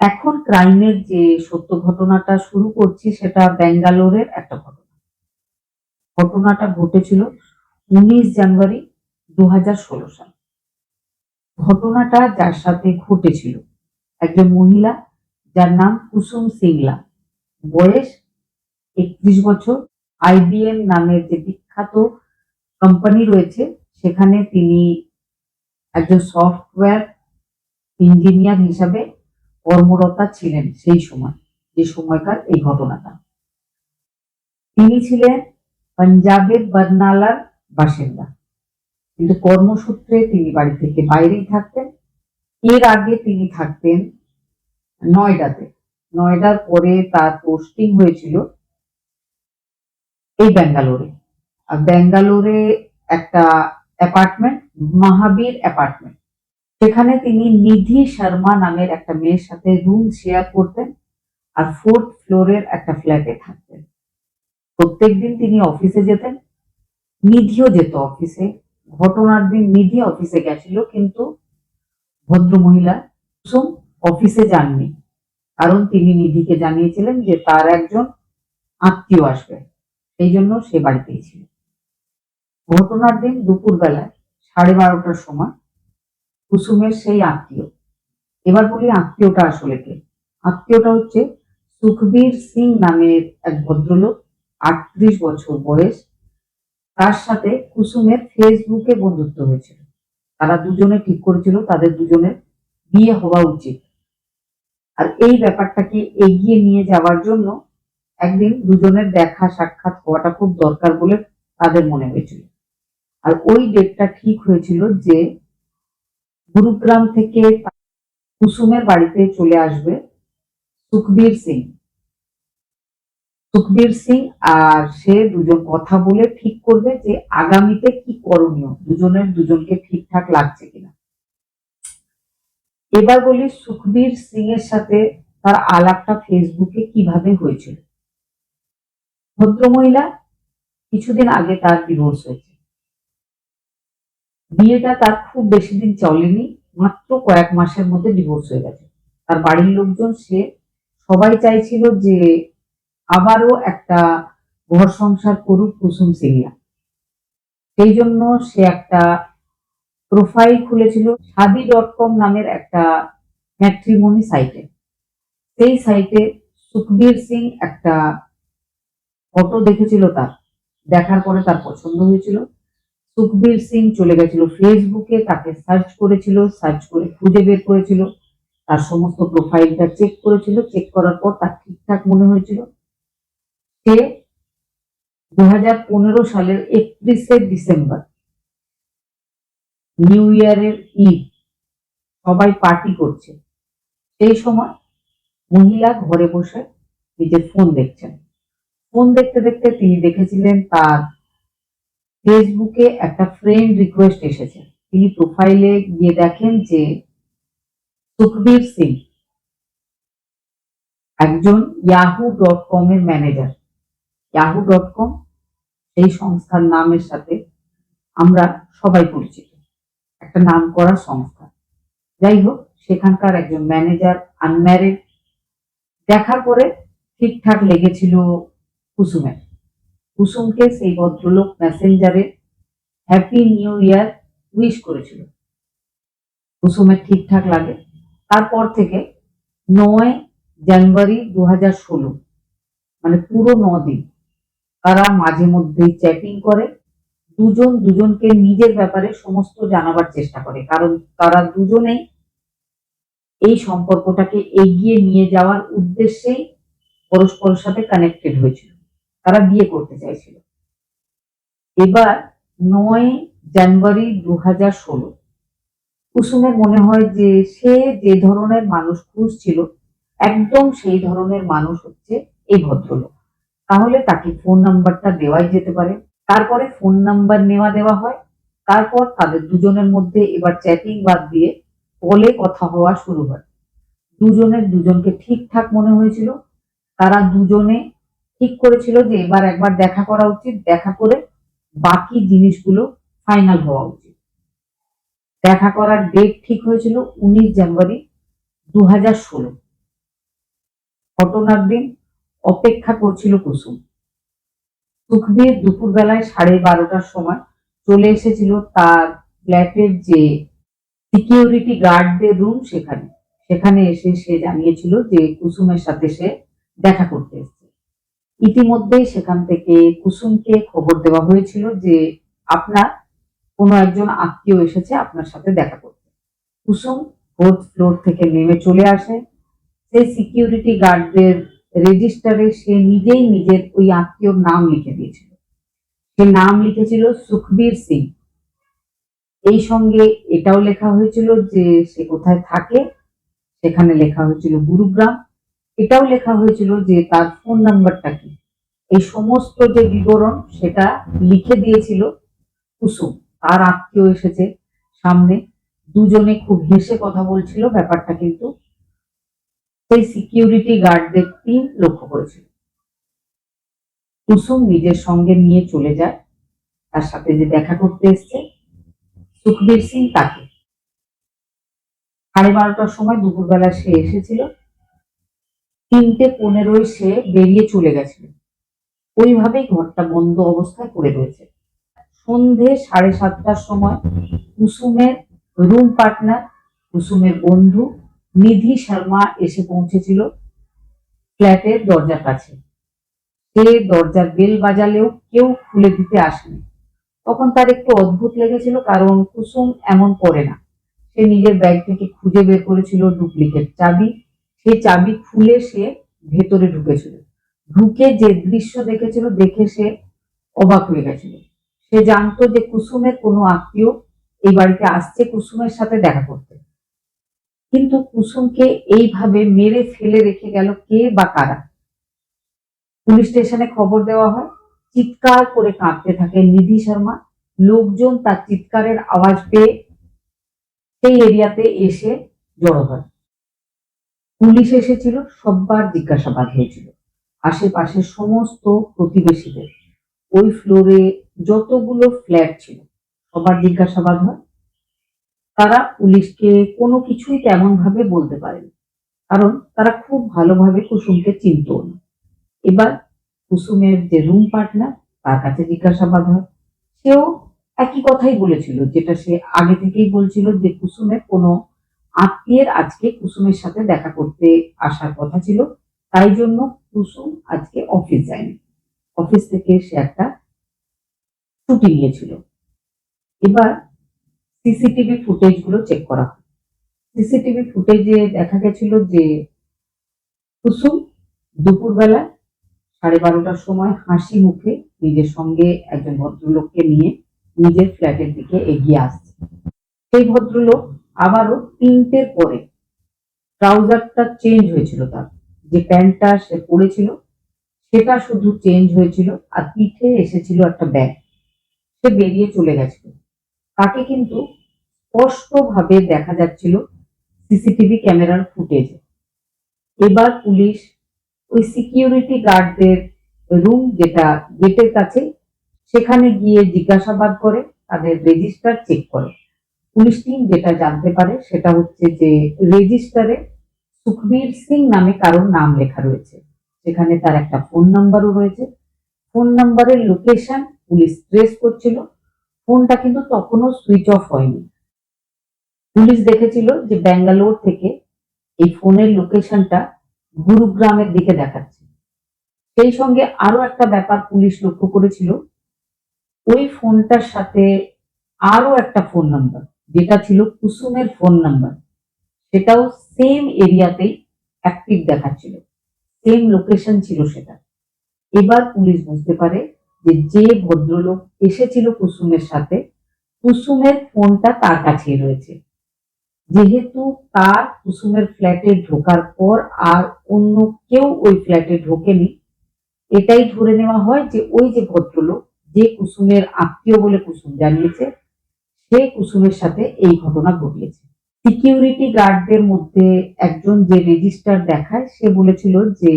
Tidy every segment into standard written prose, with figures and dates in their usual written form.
এখন ক্রাইমের যে সত্য ঘটনাটা শুরু করছি সেটা ব্যাঙ্গালোরের একটা ঘটনা। ঘটনাটা ঘটেছিল 19 জানুয়ারি 2016 সাল। ঘটনাটা যার সাথে ঘটেছিল একজন মহিলা যার নাম কুসুম সিংলা, বয়স 31 বছর। IBM নামের যে বিখ্যাত কোম্পানি রয়েছে সেখানে তিনি একজন সফটওয়্যার ইঞ্জিনিয়ার হিসাবে কর্মরতা ছিলেন সেই সময়, যে সময়কার এই ঘটনাটা। তিনি ছিলেন পাঞ্জাবের বার্নালার বাসিন্দা, কিন্তু কর্মসূত্রে তিনি বাড়ি থেকে বাইরেই থাকতেন। এর আগে তিনি থাকতেন নয়ডাতে। নয়ডার পরে তার পোস্টিং হয়েছিল এই ব্যাঙ্গালোরে। আর ব্যাঙ্গালোরে একটা অ্যাপার্টমেন্ট, মহাবীর অ্যাপার্টমেন্ট, সেখানে তিনি নিধি শর্মা নামের একটা মেয়ের সাথে রুম শেয়ার করতেন আর 4th ফ্লোরের একটা ফ্ল্যাটে থাকতেন। প্রত্যেকদিন তিনি অফিসে যেতেন, নিধিও যেত অফিসে। ঘটনার দিন নিধি অফিসে গেছিল, কিন্তু ভদ্রমহিলা কুসুম অফিসে যাননি, কারণ তিনি নিধিকে জানিয়েছিলেন যে তার একজন আত্মীয় আসবে, সেই জন্য সে বাড়িতেই ছিল। ঘটনার দিন দুপুর বেলায় 12:30টার সময় কুসুমের সেই আত্মীয়, এবার বলি আত্মীয়টা আসলে কে। আত্মীয়টা হচ্ছে সুখবীর সিং নামের এক ভদ্রলোক, 38 বছর বয়স। তার সাথে কুসুমের ফেসবুকে বন্ধুত্ব হয়েছিল। তারা দুজনে ঠিক করেছিল তাদের দুজনের বিয়ে হওয়া উচিত। আর এই ব্যাপারটাকে এগিয়ে নিয়ে যাওয়ার জন্য একদিন দুজনের দেখা সাক্ষাৎ হওয়াটা খুব দরকার বলে তাদের মনে হয়েছিল। আর ওই ডেটটা ঠিক হয়েছিল যে গুরুগ্রাম থেকে কুসুমের বাড়িতে চলে আসবে সুখবীর সিং। সুখবীর সিং আর সে দুজন কথা বলে ঠিক করবে যে আগামীতে কি করণীয়, দুজনের দুজনকে ঠিকঠাক লাগছে কিনা। এবার বলি সুখবীর সিং এর সাথে তার আলাপটা ফেসবুকে কিভাবে হয়েছিল। ভদ্রমহিলা কিছুদিন আগে তার ডিভোর্স হয়েছে। বিয়েটা তার খুব বেশি দিন চলেনি, মাত্র কয়েক মাসের মধ্যে ডিভোর্স হয়ে গেছে। তার বাড়ির লোকজন সবাই চাইছিল যে আবারও একটা ঘর সংসার করুক কুসুম সিংলা। সেই জন্য সে একটা প্রোফাইল খুলেছিল শাদি.com নামের একটা ম্যাট্রিমনি সাইটে। সেই সাইটে সুখবীর সিং একটা ফটো দেখেছিল, তার দেখার পরে তার পছন্দ হয়েছিল। সুখবীর সিং চলে গেছিল ফেসবুকে, তাকে সার্চ করেছিল, সার্চ করে খুঁজে বের করেছিল, তার সমস্ত প্রোফাইলটা চেক করেছিল। চেক করার পর তার ঠিকঠাক মনে হয়েছিল। সে 2015 সালের 31 ডিসেম্বর, নিউ ইয়ারের ঈদ, সবাই পার্টি করছে, সেই সময় মহিলা ঘরে বসে নিজের ফোন দেখছেন। ফোন দেখতে দেখতে তিনি দেখেছিলেন তার ফেসবুকে একটা ফ্রেন্ড রিকোয়েস্ট এসেছে। তিনি প্রোফাইলে গিয়ে দেখেন যে সুখবীর সিং একজন yahoo.com এর ম্যানেজার। yahoo.com এই সংস্থার নামের সাথে আমরা সবাই পরিচিত, একটা নাম করা সংস্থা। যাই হোক, সেখানকার একজন ম্যানেজার, আনম্যারিড। দেখার পরে ঠিকঠাক লেগেছিল কুসুমের। কুসুমকে সেই ভদ্রলোক মেসেঞ্জারে হ্যাপি নিউ ইয়ার উইশ করেছিল। কুসুমের ঠিকঠাক লাগে। তারপর থেকে 9 জানুয়ারি 2016, মানে পুরো 9 দিন তারা মাঝে মধ্যে চ্যাটিং করে। দুজন দুজনকে নিজের ব্যাপারে সমস্ত জানাবার চেষ্টা করে, কারণ তারা দুজনেই এই সম্পর্কটাকে এগিয়ে নিয়ে যাওয়ার উদ্দেশ্যেই পরস্পরের সাথে কানেক্টেড হয়েছিল। তারা বিয়ে করতে চাইছিল। এবার 9 জানুয়ারি 2016 কুসুমের মনে হয় যে সে যে ধরনের মানুষ খুঁজছিল একদম সেই ধরনের মানুষ হচ্ছে এই ভদ্রলোক, তাহলে তাকে ফোন নাম্বারটা দেওয়াই যেতে পারে। তারপরে ফোন নাম্বার নেওয়া দেওয়া হয়। তারপর তাদের দুজনের মধ্যে এবার চ্যাটিং বাদ দিয়ে কলে কথা হওয়া শুরু হয়। দুজনের দুজনকে ঠিকঠাক মনে হয়েছিল। তারা দুজনে ঠিক করেছিল যে এবার একবার দেখা করা উচিত, দেখা করে বাকি জিনিসগুলো ফাইনাল হওয়া উচিত। দেখা করার ডেট ঠিক হয়েছিল 19 জানুয়ারি 2016। ঘটনার দিন অপেক্ষা করছিল কুসুম। সুখবীর দুপুরবেলায় 12:30টার সময় চলে এসেছিল তার ফ্ল্যাটের যে সিকিউরিটি গার্ডদের রুম, সেখানে এসে সে জানিয়েছিল যে কুসুমের সাথে সে দেখা করতে এসেছে। ইতিমধ্যেই সেখান থেকে কুসুমকে খবর দেওয়া হয়েছিল যে আপনার কোনো একজন আত্মীয় এসেছে আপনার সাথে দেখা করতে। কুসুম 4th ফ্লোর থেকে নেমে চলে আসে। সেই সিকিউরিটি গার্ডদের রেজিস্টারে সে নিজেই নিজের ওই আত্মীয়র নাম লিখে দিয়েছিল। সে নাম লিখেছিল সুখবীর সিং। এই সঙ্গে এটাও লেখা হয়েছিল যে সে কোথায় থাকে, সেখানে লেখা হয়েছিল গুরুগ্রাম। এটাও লেখা হয়েছিল যে তার ফোন নাম্বারটা কি। এই সমস্ত যে বিবরণ সেটা লিখে দিয়েছিল কুসুম। তার আত্মীয় এসেছে সামনে, দুজনে খুব হেসে কথা বলছিল, ব্যাপারটা কিন্তু সেই সিকিউরিটি গার্ডদের টিম লক্ষ্য করেছিল। কুসুম নিজের সঙ্গে নিয়ে চলে যায় তার সাথে যে দেখা করতে এসছে সুখবীর সিং তাকে। 12:30টার সময় দুপুরবেলা সে এসেছিল, 3:15 সে বেরিয়ে চলে গেছিল। ওইভাবেই ঘরটা বন্ধ অবস্থায় পড়ে রয়েছে। সন্ধে 7:30টার সময় কুসুমের রুম পার্টনার, কুসুমের বন্ধু নিধি শর্মা এসে পৌঁছেছিল ফ্ল্যাটের দরজার কাছে। সে দরজার বেল বাজালেও কেউ খুলে দিতে আসেনি। তখন তার একটু অদ্ভুত লেগেছিল, কারণ কুসুম এমন করে না। সে নিজের ব্যাগ থেকে খুঁজে বের করেছিল ডুপ্লিকেট চাবি। সেই চাবি খুলে সে ভেতরে ঢুকেছিল। ঢুকে যে দৃশ্য দেখেছিল দেখে সে অবাক হয়ে গেছিল। সে জানতো যে কুসুমের কোনো আত্মীয় এই বাড়িতে আসছে কুসুমের সাথে দেখা করতে, কিন্তু কুসুমকে এইভাবে মেরে ফেলে রেখে গেল কে বা কারা। পুলিশ স্টেশনে খবর দেওয়া হয়। চিৎকার করে কাঁদতে থাকে নিধি শর্মা। লোকজন তার চিৎকারের আওয়াজ পেয়ে সেই এরিয়াতে এসে জড়ো হয়। পুলিশ এসেছিল, সববার জিজ্ঞাসাবাদ হয়েছিল আশেপাশের সমস্ত প্রতিবেশীদের। ওই ফ্লোরে যতগুলো ফ্ল্যাট ছিল সবার জিজ্ঞাসাবাদ হয়। তারা পুলিশকে কোনো কিছুই তেমন ভাবে বলতে পারেনি, কারণ তারা খুব ভালোভাবে কুসুমকে চিনত না। এবার কুসুমের যে রুম পার্টনার তার কাছে জিজ্ঞাসাবাদ হয়। সেও একই কথাই বলেছিল, যেটা সে আগে থেকেই বলছিল, যে কুসুমের কোনো আত্মীয়ের আজকে কুসুমের সাথে দেখা করতে আসার কথা ছিল, তাই জন্য কুসুম আজকে অফিস যায়নি। অফিস থেকে সে একটা ছুটি নিয়েছিল। এবার সিসিটিভি ফুটেজ গুলো চেক করা হয়। সিসিটিভি ফুটেজে দেখা গেছিল যে কুসুম দুপুরবেলা 12:30টার সময় হাসি মুখে নিজের সঙ্গে একজন ভদ্রলোককে নিয়ে নিজের ফ্ল্যাটের দিকে এগিয়ে আসছে। সেই ভদ্রলোক আবারও 3টের পরে ট্রাউজারটা চেঞ্জ হয়েছিল, তার যে প্যান্টটা সে পরেছিল সেটা শুধু চেঞ্জ হয়েছিল, আর পিঠে এসেছিল একটা ব্যাগ। সে বেরিয়ে চলে গেছিল। তাকে কিন্তু স্পষ্টভাবে দেখা যাচ্ছিল সিসিটিভি ক্যামেরার ফুটেজে। এবার পুলিশ ওই সিকিউরিটি গার্ডদের রুম, যেটা গেটের কাছে, সেখানে গিয়ে জিজ্ঞাসাবাদ করে, তাদের রেজিস্টার চেক করে। পুলিশ টিম যেটা জানতে পারে সেটা হচ্ছে যে রেজিস্টারে সুখবীর সিং নামে কারোর নাম লেখা রয়েছে, সেখানে তার একটা ফোন নাম্বারও রয়েছে। ফোন নাম্বারের লোকেশন পুলিশ ট্রেস করছিল। ফোনটা কিন্তু তখনও সুইচ অফ হয়নি। পুলিশ দেখেছিল যে ব্যাঙ্গালোর থেকে এই ফোনের লোকেশনটা গুরুগ্রামের দিকে দেখাচ্ছে। সেই সঙ্গে আরো একটা ব্যাপার পুলিশ লক্ষ্য করেছিল, ওই ফোনটার সাথে আরো একটা ফোন নাম্বার যেটা ছিল কুসুমের ফোন নাম্বার, সেটাও সেম এরিয়াতেই অ্যাক্টিভ দেখাচ্ছিল, সেম লোকেশন ছিল সেটা। এবার পুলিশ বুঝতে পারে যে যে ভদ্রলোক এসেছিল কুসুমের সাথে, কুসুমের ফোনটা তার কাছেই রয়েছে। যেহেতু তার কুসুমের ফ্ল্যাটে ঢোকার পর আর অন্য কেউ ওই ফ্ল্যাটে ঢোকেনি, এটাই ধরে নেওয়া হয় যে ওই যে ভদ্রলোক, যে কুসুমের আত্মীয় বলে কুসুম জানিয়েছে, সে কুসুমের সাথে এই ঘটনা ঘটিয়েছে। সিকিউরিটি গার্ডদের মধ্যে একজন যে রেজিস্টার দেখায়, সে বলেছিল যে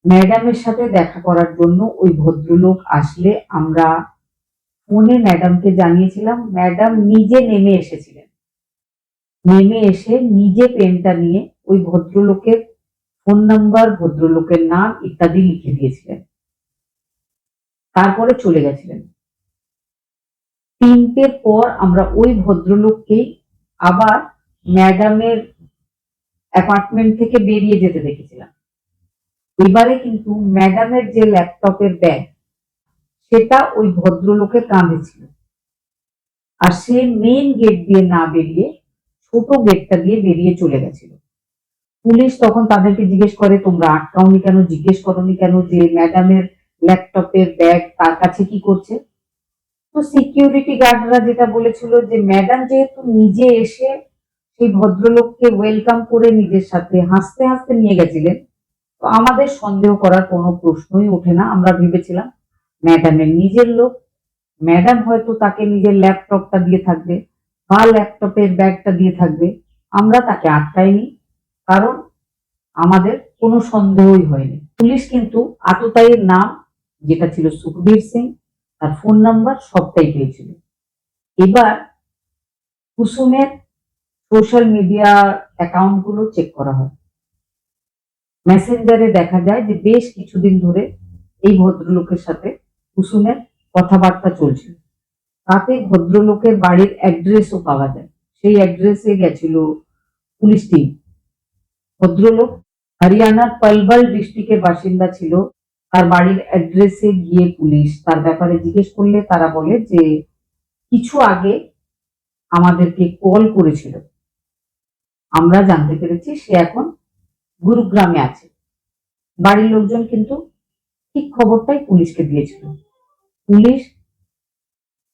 ম্যাডামের সাথে দেখা করার জন্য ওই ভদ্রলোক আসলে আমরা ফোনে ম্যাডামকে জানিয়েছিলাম। ম্যাডাম নিজে নেমে এসেছিলেন, নেমে এসে নিজে পেনটা নিয়ে ওই ভদ্রলোকের ফোন নাম্বার, ভদ্রলোকের নাম ইত্যাদি লিখে দিয়েছিলেন। তারপরে চলে গেছিলেন। 3টের পর আমরা ওই ভদ্রলোককেই আবার ম্যাডামের অ্যাপার্টমেন্ট থেকে বেরিয়ে যেতে দেখেছিলাম। এবারে কিন্তু ম্যাডামের যে ল্যাপটপের ব্যাগ, সেটা ওই ভদ্রলোকের কাঁধে ছিল। আর সে মেন গেট দিয়ে না বেরিয়ে ছোট গেটটা দিয়ে বেরিয়ে চলে গেছিল। পুলিশ তখন তাদেরকে জিজ্ঞেস করে, তোমরা আটকাওনি কেন, জিজ্ঞেস করনি কেন যে ম্যাডামের ল্যাপটপের ব্যাগ তার কাছে কি করছে? তো সিকিউরিটি গার্ডরা যেটা বলেছিল যে ম্যাডাম যেহেতু নিজে এসে সেই ভদ্রলোককে ওয়েলকাম করে নিজের সাথে হাসতে হাসতে নিয়ে গেছিলেন, তো আমাদের সন্দেহ করার কোনো প্রশ্নই ওঠে না। আমরা ভেবেছিলাম ম্যাডামের নিজের লোক, ম্যাডাম হয়তো তাকে নিজের ল্যাপটপটা দিয়ে থাকবে বা ল্যাপটপের ব্যাগটা দিয়ে থাকবে। আমরা তাকে আটকাইনি, কারণ আমাদের কোনো সন্দেহই হয়নি। পুলিশ কিন্তু আততায়ীর নাম, যেটা ছিল সুখবীর সিং, তার ফোন নাম্বার সবটাই পেয়েছিল। এবার কুসুমের সোশ্যাল মিডিয়া অ্যাকাউন্ট গুলো চেক করা হয়। মেসেঞ্জারে দেখা যায় যে বেশ কিছুদিন ধরে এই ভদ্রলোকের সাথে কুসুমের কথাবার্তা চলছিল। তাতে ভদ্রলোকের বাড়ির অ্যাড্রেসও পাওয়া যায়। সেই অ্যাড্রেসে গেছিল পুলিশ টিম। ভদ্রলোক হরিয়ানার পালবল ডিস্ট্রিক্টের বাসিন্দা ছিল। তার বাড়ির অ্যাড্রেসে গিয়ে পুলিশ তার ব্যাপারে জিজ্ঞেস করলে তারা বলে যে কিছু আগে আমাদেরকে কল করেছিল, আমরা জানতে পেরেছি সে এখন গুরুগ্রামে আছে। বাড়ির লোকজন কিন্তু ঠিক খবরটাই পুলিশকে দিয়েছিল। পুলিশ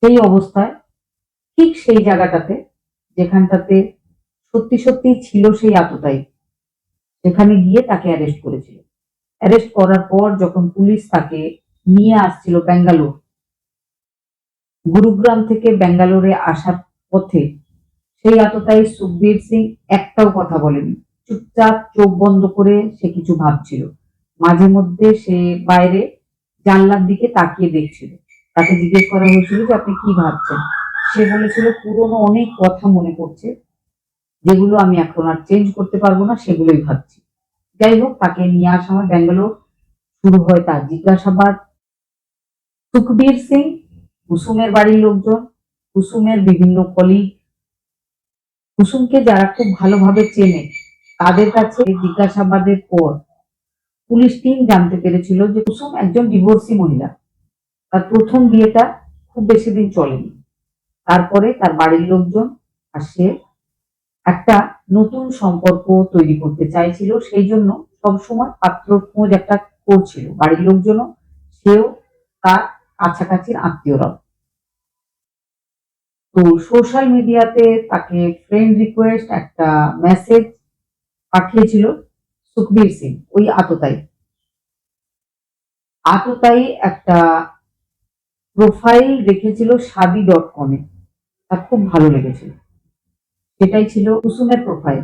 সেই অবস্থায় ঠিক সেই জায়গাটাতে, যেখানটাতে সত্যি সত্যি ছিল সেই আততায়ী, সেখানে গিয়ে তাকে অ্যারেস্ট করেছিল। অ্যারেস্ট করার পর যখন পুলিশ তাকে নিয়ে আসছিল ব্যাঙ্গালোর, গুরুগ্রাম থেকে ব্যাঙ্গালোরে আসার পথে সেই আততায়ী সুখবীর সিং একটাও কথা বলেনি। চুপচাপ চোখ বন্ধ করে সে কিছু ভাবছিল। মাঝে মধ্যে সে বাইরে জানলার দিকে তাকিয়ে দেখছিল। তাকে জিজ্ঞেস করা হয়েছিল যে আপনি কি ভাবছেন? সে বলেছিল পুরনো অনেক কথা মনে পড়ছে, যেগুলো আমি এখন আর চেঞ্জ করতে পারবো না, সেগুলোই ভাবছি। যাই হোক, তাকে নিয়ে আসার সময় ব্যাঙ্গালোর শুরু হয় তার জিজ্ঞাসাবাদ। সুখবীর সিং, কুসুমের বাড়ির লোকজন, কুসুমের বিভিন্ন কলিগ, কুসুমকে যারা খুব ভালোভাবে চেনে, তাদের কাছে জিজ্ঞাসাবাদের পর পুলিশ টিম জানতে পেরেছিল যে কুসুম একজন ডিভোর্সি মহিলা। তার প্রথম বিয়েটা খুব বেশি দিন চলেনি। তারপরে তার বাড়ির লোকজন আর সে একটা নতুন সম্পর্ক তৈরি করতে চাইছিল, সেই জন্য সবসময় পাত্র খোঁজ একটা করছিল বাড়ির লোকজনও, সেও তার কাছাকাছির আত্মীয়রাও। তো সোশ্যাল মিডিয়াতে তাকে ফ্রেন্ড রিকোয়েস্ট একটা মেসেজ পাঠিয়েছিল সুখবীর সিং, ওই আততায়ী। আততায়ী একটা প্রোফাইল রেখেছিল শাদি.com-এ, তার খুব ভালো লেগেছিল। সেটাই ছিল কুসুমের প্রোফাইল।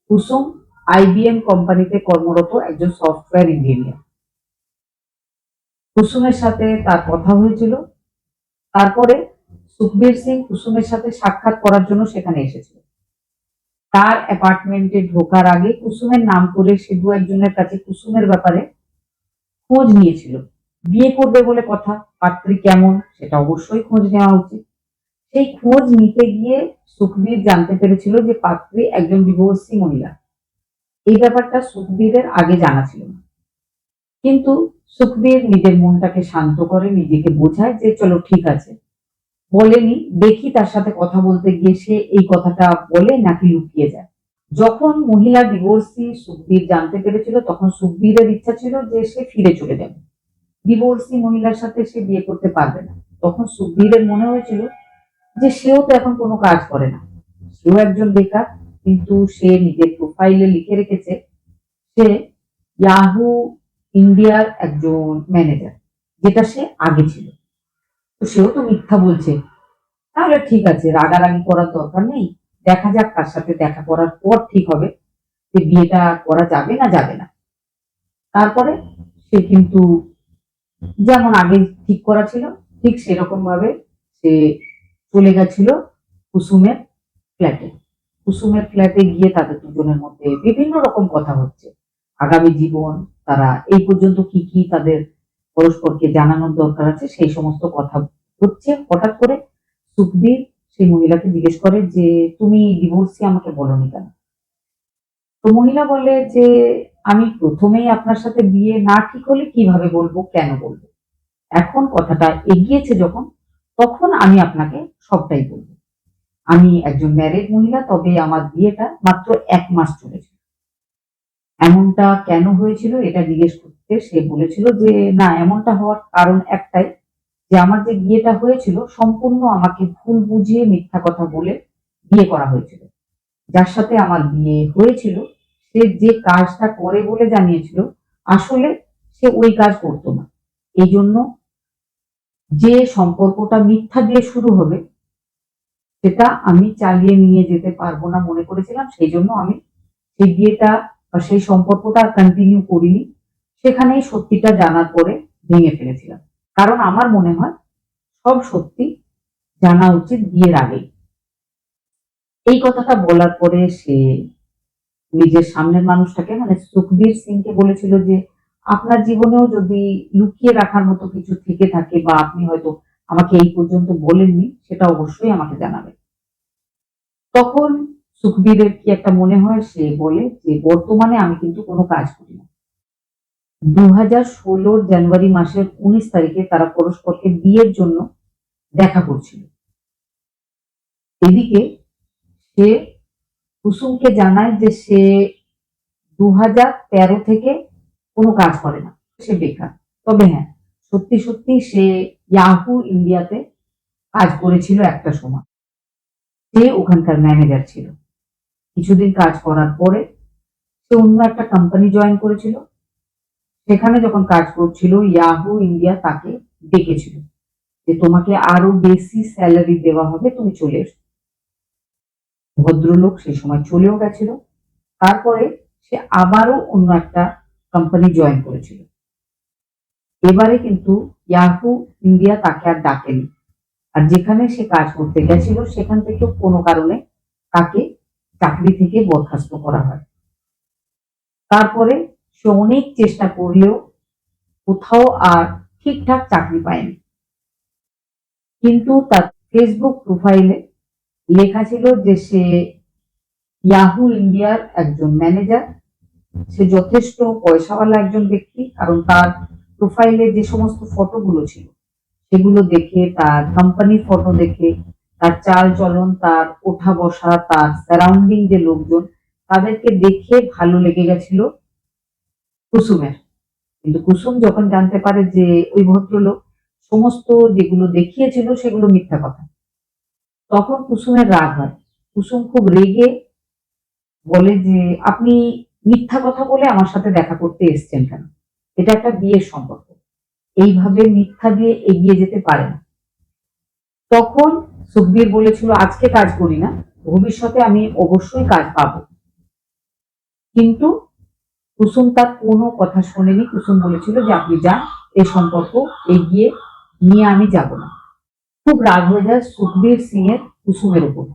কুসুম IBM কোম্পানিতে কর্মরত একজন সফটওয়্যার ইঞ্জিনিয়ার। কুসুমের সাথে তার কথা হয়েছিল। তারপরে সুখবীর সিং কুসুমের সাথে সাক্ষাৎ করার জন্য সেখানে এসেছিল। তার অ্যাপার্টমেন্টে ঢোকার আগে কুসুমের নাম করে সে দু একজনের কাছে কুসুমের ব্যাপারে খোঁজ নিয়েছিল। বিয়ে করবে বলে কথা, পাত্রী কেমন সেটা অবশ্যই খোঁজ নেওয়া উচিত। সেই খোঁজ নিতে গিয়ে সুখবীর জানতে পেরেছিল যে পাত্রী একজন ডিভোর্সি মহিলা। এই ব্যাপারটা সুখবীরের আগে জানা ছিল না, কিন্তু সুখবীর নিজের মনটাকে শান্ত করে নিজেকে বোঝায় যে চলো ঠিক আছে, বলেনি, দেখি তার সাথে কথা বলতে গিয়ে সে এই কথাটা বলে নাকি লুকিয়ে যায়। যখন মহিলা ডিভোর্সি সুখবীর জানতে পেরেছিল, তখন সুখবীরের ইচ্ছা ছিল যে সে ফিরে চলে যাবে, ডিভোর্সি মহিলার সাথে সে বিয়ে করতে পারবে না। তখন সুখবীরের মনে হয়েছিল যে সেও তো এখন কোনো কাজ করে না, সেও একজন বেকার, কিন্তু সে নিজের প্রোফাইলে লিখে রেখেছে সে ইয়াহু ইন্ডিয়ার একজন ম্যানেজার, যেটা সে আগে ছিল। তো সেও তো মিথ্যা বলছে, তাহলে ঠিক আছে, রাগারাগি করার দরকার নেই, দেখা যাক, তার সাথে দেখা করার পর ঠিক হবে যে বিয়েটা করা যাবে না যাবে না। তারপরে সে কিন্তু যেমন আগে ঠিক করা ছিল ঠিক সেরকম ভাবে সে চলে গেছিল কুসুমের ফ্ল্যাটে। কুসুমের ফ্ল্যাটে গিয়ে তাদের দুজনের মধ্যে বিভিন্ন রকম কথা হচ্ছে। আগামী জীবন, তারা এই পর্যন্ত কি কি তাদের পরস্পরকে জানানোর দরকার আছে, সেই সমস্ত কথা হচ্ছে। হঠাৎ করে সুখবীর সেই মহিলাকে জিজ্ঞেস করে যে, তুমি ডিভোর্সি আমাকে বলনি কেন? তো মহিলা বলে যে, আমি প্রথমেই আপনার সাথে বিয়ে না ঠিক হলে কিভাবে বলবো, কেন বলবো? এখন কথাটা এগিয়েছে যখন, তখন আমি আপনাকে সবটাই বলব। আমি একজন ম্যারেড মহিলা, তবে আমার বিয়েটা মাত্র ১ মাস চলেছে। এমনটা কেন হয়েছিল এটা জিজ্ঞেস করতে সে বলেছিল যে, না, এমনটা হওয়ার কারণ একটাই, যে আমার যে বিয়েটা হয়েছিল সম্পূর্ণ আমাকে ভুল বুঝিয়ে মিথ্যা কথা বলে বিয়ে করা হয়েছিল। যার সাথে আমার বিয়ে হয়েছিল সে যে কাজটা করে বলে জানিয়েছিল, আসলে সে ওই কাজ করত না। এইজন্য যে সম্পর্কটা মিথ্যা দিয়ে শুরু হবে সেটা আমি চালিয়ে নিয়ে যেতে পারবো না মনে করেছিলাম। সেইজন্য আমি সেই বিয়েটা বা সেই সম্পর্কটা আর কন্টিনিউ করিনি। সেখানেই সত্যিটা জানার পরে ভেঙে ফেলেছিলাম। কারণ আমার মনে হয় সব সত্যি জানা উচিত বিয়ের আগেই। এই কথাটা বলার পরে সে নিজের সামনের মানুষটাকে মানে সুখবীর সিংকে বলেছিল যে, আপনার জীবনেও যদি লুকিয়ে রাখার মতো কিছু থেকে থাকে বা আপনি হয়তো আমাকে এই পর্যন্ত বলেননি, সেটা অবশ্যই আমাকে জানাবেন। তখন সুখবীরের কি একটা মনে হয়, সে বলে যে, বর্তমানে আমি কিন্তু কোনো কাজ করি না। ২০১৬ জানুয়ারি মাসের ১৯ তারিখে তারা পরস্পরকে বিয়ের জন্য দেখা করছিল। এদিকে সে কুসুমকে জানায় যে সে ২০১৩ থেকে কোনো কাজ করে না। সে বেকার। তবে হ্যাঁ, সত্যি, সত্যি সে ইয়াহু ইন্ডিয়াতে কাজ করেছিল একটা সময়। সে ওখানকার ম্যানেজার ছিল। কিছুদিন কাজ করার পরে সে অন্য একটা কোম্পানি জয়েন করেছিল। সেখানে যখন কাজ করছিল ইয়াহু ইন্ডিয়া তাকে ডেকেছিল যে, তোমাকে আরো বেশি স্যালারি দেওয়া হবে, তুমি চলে এসো। ভদ্রলোক সেই সময় চলেও গেছিল। তারপরে সে আবারও অন্য একটা কোম্পানি জয়েন করেছিল। এবারে কিন্তু ইয়াহু ইন্ডিয়া তাকে আর ডাকেনি। আর যেখানে সে কাজ করতে গেছিল সেখান থেকেও কোনো কারণে তাকে চাকরি থেকে বরখাস্ত করা হয়। তারপরে সে অনেক চেষ্টা করলেও কোথাও আর ঠিকঠাক চাকরি পায়নি। কিন্তু তার ফেসবুক প্রোফাইলে লেখা ছিল যে সে ইয়াহু ইন্ডিয়ার একজন ম্যানেজার। সে যথেষ্ট পয়সাওয়ালা একজন ব্যক্তি, কারণ তার প্রোফাইলে যে সমস্ত ফটোগুলো ছিল সেগুলো দেখে, তার কোম্পানির ফটো দেখে, তার চাল চলন, তার ওঠা বসা, তার সারাউন্ডিং যে লোকজন, তাদেরকে দেখে ভালো লেগে গেছিল কুসুমের। কিন্তু কুসুম যখন জানতে পারে যে ওই ভদ্রলোক সমস্ত যেগুলো দেখিয়েছিল সেগুলো মিথ্যা কথা, তখন কুসুমের রাগ হয়। কুসুম খুব রেগে বলে যে, আপনি মিথ্যা কথা বলে আমার সাথে দেখা করতে এসছেন কেন? এটা একটা বিয়ের সম্পর্ক, এইভাবে মিথ্যা দিয়ে এগিয়ে যেতে পারে না। তখন সুখবীর বলেছিল, আজকে কাজ করি না, ভবিষ্যতে আমি অবশ্যই কাজ পাবো। কিন্তু কুসুম তার কোনো কথা শোনেনি। কুসুম বলেছিল যে, আপনি যান, এই সম্পর্ক এগিয়ে নিয়ে আমি যাব না। খুব রাগ হয়ে যায় সুখবীর সিং এর কুসুমের উপর।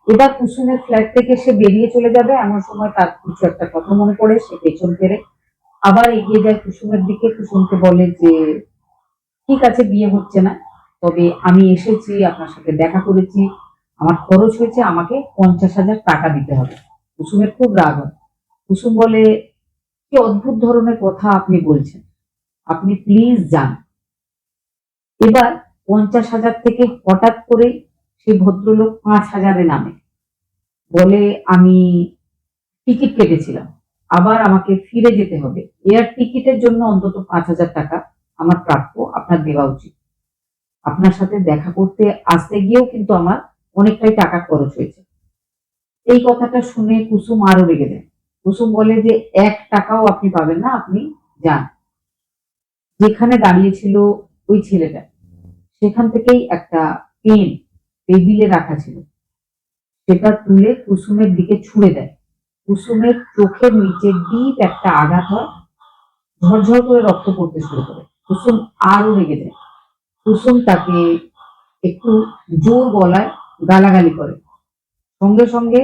এবার কুসুমের ফ্ল্যাট থেকে সে বেরিয়ে চলে যাবে, এমন সময় তার কিছু একটা কথা মনে পড়ে। সে পেছন ফেরে আবার এগিয়ে যায় কুসুমের দিকে। কুসুমকে বলে যে, ঠিক আছে, বিয়ে হচ্ছে না, তবে আমি এসেছি, আপনার সাথে দেখা করেছি, আমার খরচ হয়েছে, আমাকে ৫০,০০০ টাকা দিতে হবে। কুসুমের খুব রাগ হয়। কুসুম বলে, কি অদ্ভুত ধরনের কথা আপনি বলছেন, আপনি প্লিজ যান। এবার ৫০,০০০ থেকে হঠাৎ করে সেই ভদ্রলোক ৫,০০০-এ নামে। বলে, আমি টিকিট কেটেছিলাম, আবার আমাকে ফিরে যেতে হবে, এয়ার টিকিটের জন্য অন্তত ৫,০০০ টাকা আমার প্রাপ্য, আপনার দেওয়া উচিত। আপনার সাথে দেখা করতে আসতে গিয়েও কিন্তু আমার অনেকটাই টাকা খরচ হয়েছে। এই কথাটা শুনে কুসুম আরো রেগে যায়। কুসুম বলে যে, ১ টাকাও আপনি পাবেন না, আপনি যান। যেখানে দাঁড়িয়েছিল ওই ছেলেটা, সেখান থেকেই একটা পেন টেবিলে রাখা ছিল, সেটা তুলে কুসুমের দিকে ছুঁড়ে দেয়। কুসুমের চোখের নিচে ডিপ একটা আঘাত হয়, ঝরঝর করে রক্ত পড়তে শুরু করে। কুসুম আরো রেগে যায়। কুসুম তাকে একটু জোর গলায় গালাগালি করে। সঙ্গে সঙ্গে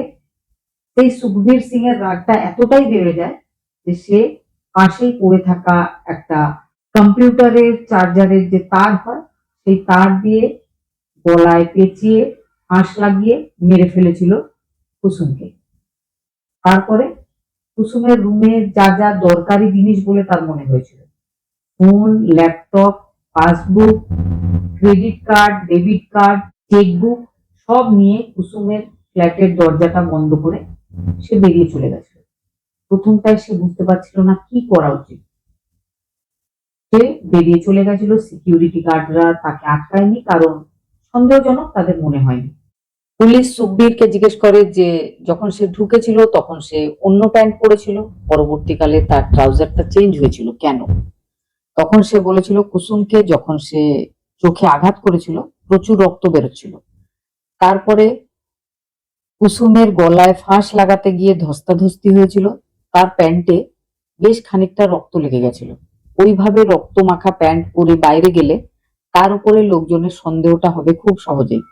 সেই সুখবীর সিং এর রাগটা এতটাই বেড়ে যায় যে সে পাশেই পড়ে থাকা একটা কম্পিউটারের চার্জারের যে তার হয় সেই তার দিয়ে গলায় পেঁচিয়ে ফাঁস লাগিয়ে মেরে ফেলেছিল কুসুমকে। তারপরে কুসুমের রুমে যা যা দরকারি জিনিস বলে তার মনে হয়েছিল, phone, laptop, passbook, credit card, debit card, chequebook সব নিয়ে কুসুমের ফ্ল্যাটের দরজাটা বন্ধ করে সে বেরিয়ে চলে গেছিল। প্রথমটায় সে বুঝতে পারছিল না কি করা উচিত। সে বেরিয়ে চলে গেছিল, সিকিউরিটি গার্ডরা তাকে আটকায়নি, কারণ সন্দেহজনক তাদের মনে হয়নি। পুলিশ সুখবীরকে জিজ্ঞেস করে যে যখন সে ঢুকেছিল তখন সে অন্য প্যান্ট পরেছিল, পরবর্তীকালে তার ট্রাউজারটা চেঞ্জ হয়েছিল কেন? তখন সে বলেছিল কুসুমকে যখন সে চোখে আঘাত করেছিল প্রচুর রক্ত বেরোচ্ছিল। তারপরে কুসুমের গলায় ফাঁস লাগাতে গিয়ে ধস্তাধস্তি হয়েছিল, তার প্যান্টে বেশ খানিকটা রক্ত লেগে গেছিল। ওইভাবে রক্ত মাখা প্যান্ট পরে বাইরে গেলে তার উপরে লোকজনের সন্দেহটা হবে খুব সহজেই।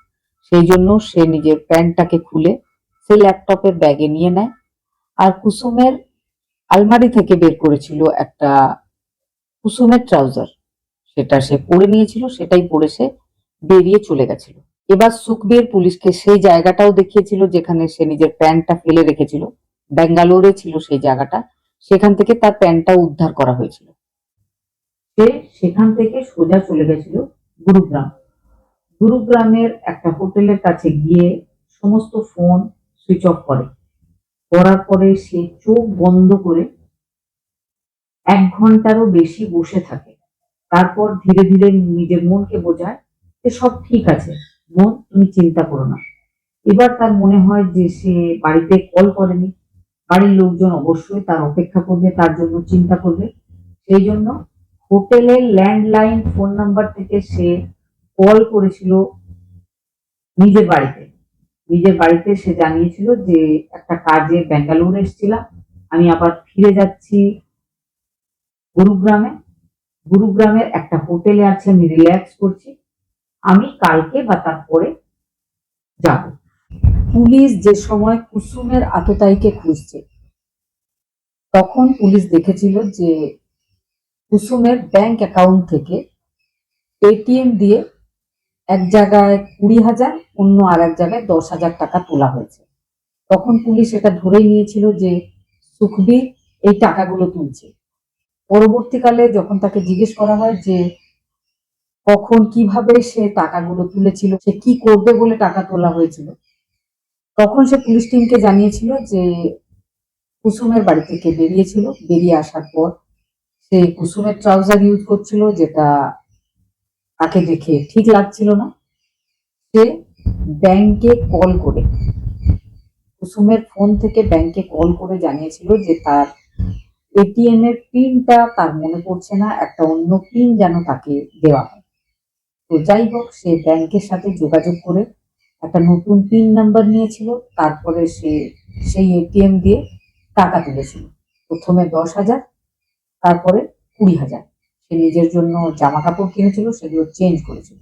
সেই জন্য সে নিজের প্যান্টটাকে খুলে সে ল্যাপটপের ব্যাগে নিয়ে নেয়, আর কুসুমের আলমারি থেকে বের করেছিল একটা কুসুমের ট্রাউজার, সেটা সে পরে নিয়েছিল, সেটাই পরে সে বেরিয়ে চলে গেছিল। এবার সুখবীর পুলিশকে সেই জায়গাটাও দেখিয়েছিল যেখানে সে নিজের প্যান্টটা ফেলে রেখেছিল। ব্যাঙ্গালোরে ছিল সেই জায়গাটা, সেখান থেকে তার প্যান্টটা উদ্ধার করা হয়েছিল। সে সেখান থেকে সোজা চলে গেছিল গুরুগ্রাম। গুরুগ্রামের একটা হোটেলের কাছে গিয়ে সমস্ত ফোন সুইচ অফ করার পরে সে চোখ বন্ধ করে 1 ঘন্টারও বেশি বসে থাকে। তারপর ধীরে ধীরে নিজের মনকে বোঝায় যে সব ঠিক আছে, মন তুমি চিন্তা করো না। এবার তার মনে হয় যে সে বাড়িতে কল করেনি, বাড়ির লোকজন অবশ্যই তার অপেক্ষা করবে, তার জন্য চিন্তা করবে। সেই জন্য হোটেলের ল্যান্ডলাইন ফোন নাম্বার থেকে সে কল করেছিল নিজের বাড়িতে। নিজের বাড়িতে সে জানিয়েছিল যে একটা কাজে ব্যাঙ্গালোর এসেছিলাম, আমি আবার ফিরে যাচ্ছি গুরুগ্রামে। গুরুগ্রামের একটা হোটেলে আছে, আমি রিল্যাক্স করছি, আমি কালকে বা তারপরে যাব। পুলিশ যে সময় কুসুমের আততায়ীকে খুঁজছে তখন পুলিশ দেখেছিল যে কুসুমের ব্যাংক অ্যাকাউন্ট থেকে এটিএম দিয়ে এক জায়গায় 20,000, অন্য আর এক জায়গায় 10,000 টাকা তোলা হয়েছে। তখন পুলিশ এটা ধরেই নিয়েছিল যে সুখবীর এই টাকাগুলো তুলছে। পরবর্তীকালে যখন তাকে জিজ্ঞেস করা হয় যে কখন কিভাবে সে টাকাগুলো তুলেছিল, সে কি করবে বলে টাকা তোলা হয়েছিল, তখন সে পুলিশ টিমকে জানিয়েছিল যে কুসুমের বাড়ি থেকে বেরিয়েছিল, বেরিয়ে আসার পর সে কুসুমের ট্রাউজার ইউজ করছিল, যেটা তাকে দেখে ঠিক লাগছিল না। সে ব্যাংকে কল করে, কুসুমের ফোন থেকে ব্যাংকে কল করে জানিয়েছিল যে তার এটিএম এর পিনটা তার মনে পড়ছে না, একটা অন্য পিন যেন তাকে দেওয়া হয়। তো যাই হোক, সে ব্যাংকের সাথে যোগাযোগ করে একটা নতুন পিন নাম্বার নিয়েছিল, তারপরে সে সেই এটিএম দিয়ে টাকা তুলেছিল। প্রথমে 10,000, তারপরে 20,000। সে নিজের জন্য জামা কাপড় কিনেছিল, সেগুলো চেঞ্জ করেছিল।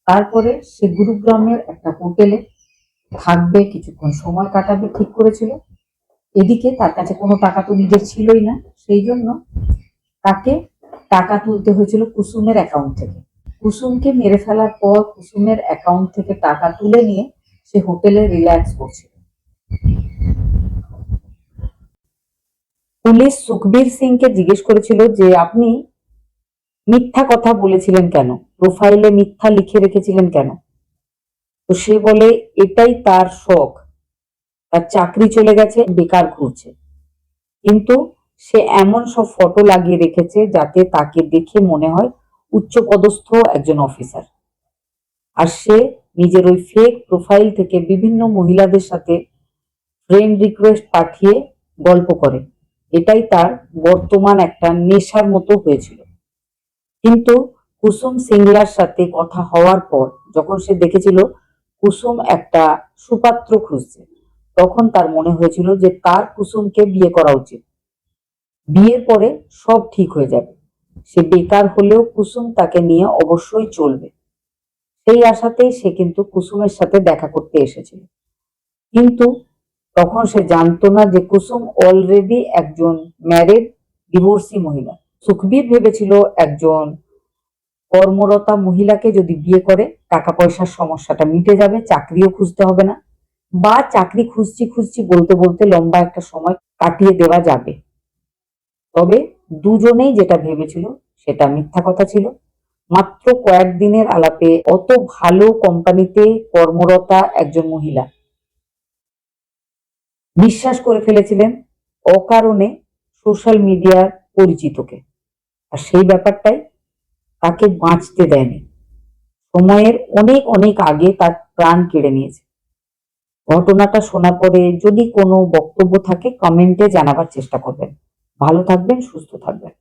তারপরে সে গুরুগ্রামের একটা হোটেলে থাকবে, কিছুক্ষণ সময় কাটাবে ঠিক করেছিল। এদিকে তার কাছে কোনো টাকা তো নিজের ছিলই না, সেই জন্য তাকে টাকা তুলতে হয়েছিল কুসুমের অ্যাকাউন্ট থেকে। কুসুমকে মেরে ফেলার পর কুসুমের অ্যাকাউন্ট থেকে টাকা তুলে নিয়ে সে হোটেলে রিল্যাক্স করছিল। পুলিশ সুখবীর সিংকে জিজ্ঞেস করেছিল যে আপনি মিথ্যা কথা বলেছিলেন কেন, প্রোফাইলে মিথ্যা লিখে রেখেছিলেন কেন? তো সে বলে এটাই তার শখ, তার চাকরি চলে গেছে, বেকার ঘুরছে, কিন্তু সে এমন সব ফটো লাগিয়ে রেখেছে যাতে তাকে দেখে মনে হয় উচ্চপদস্থ একজন অফিসার। আর সে নিজের ওই ফেক প্রোফাইল থেকে বিভিন্ন মহিলাদের সাথে ফ্রেন্ড রিকোয়েস্ট পাঠিয়ে গল্প করে। এটাই তার বর্তমান একটা নেশার মতো হয়েছিল। কিন্তু কুসুম সিংলার সাথে কথা হওয়ার পর যখন সে দেখেছিল কুসুম একটা সুপাত্র খুঁজছে, তখন তার মনে হয়েছিল যে তার কুসুমকে বিয়ে করা উচিত। বিয়ের পরে সব ঠিক হয়ে যাবে, সে বেকার হলেও কুসুম তাকে নিয়ে অবশ্যই চলবে। সেই আশাতেই সে কিন্তু কুসুমের সাথে দেখা করতে এসেছিল। কিন্তু তখন সে জানতো না যে কুসুম অলরেডি একজন ম্যারিড ডিভোর্সি মহিলা। সুখবীর ভেবেছিল একজন কর্মরতা মহিলাকে যদি বিয়ে করে টাকা পয়সার সমস্যাটা মিটে যাবে, চাকরিও খুঁজতে হবে না, বা চাকরি খুঁজছি খুঁজছি বলতে বলতে লম্বা একটা সময় কাটিয়ে দেওয়া যাবে। তবে দুজনেই যেটা ভেবেছিল সেটা মিথ্যা কথা ছিল। মাত্র কয়েকদিনের আলাপে অত ভালো কোম্পানিতে কর্মরতা একজন মহিলা বিশ্বাস করে ফেলেছিলেন অকারণে সোশ্যাল মিডিয়ার পরিচিতকে, আর সেই ব্যাপারটাই তাকে বাঁচতে দেয়নি। সময়ের অনেক অনেক আগে তার প্রাণ কেড়ে নিয়েছে। ঘটনাটা শোনার পরে যদি কোনো বক্তব্য থাকে কমেন্টে জানাবার চেষ্টা করবেন। ভালো থাকবেন, সুস্থ থাকবেন।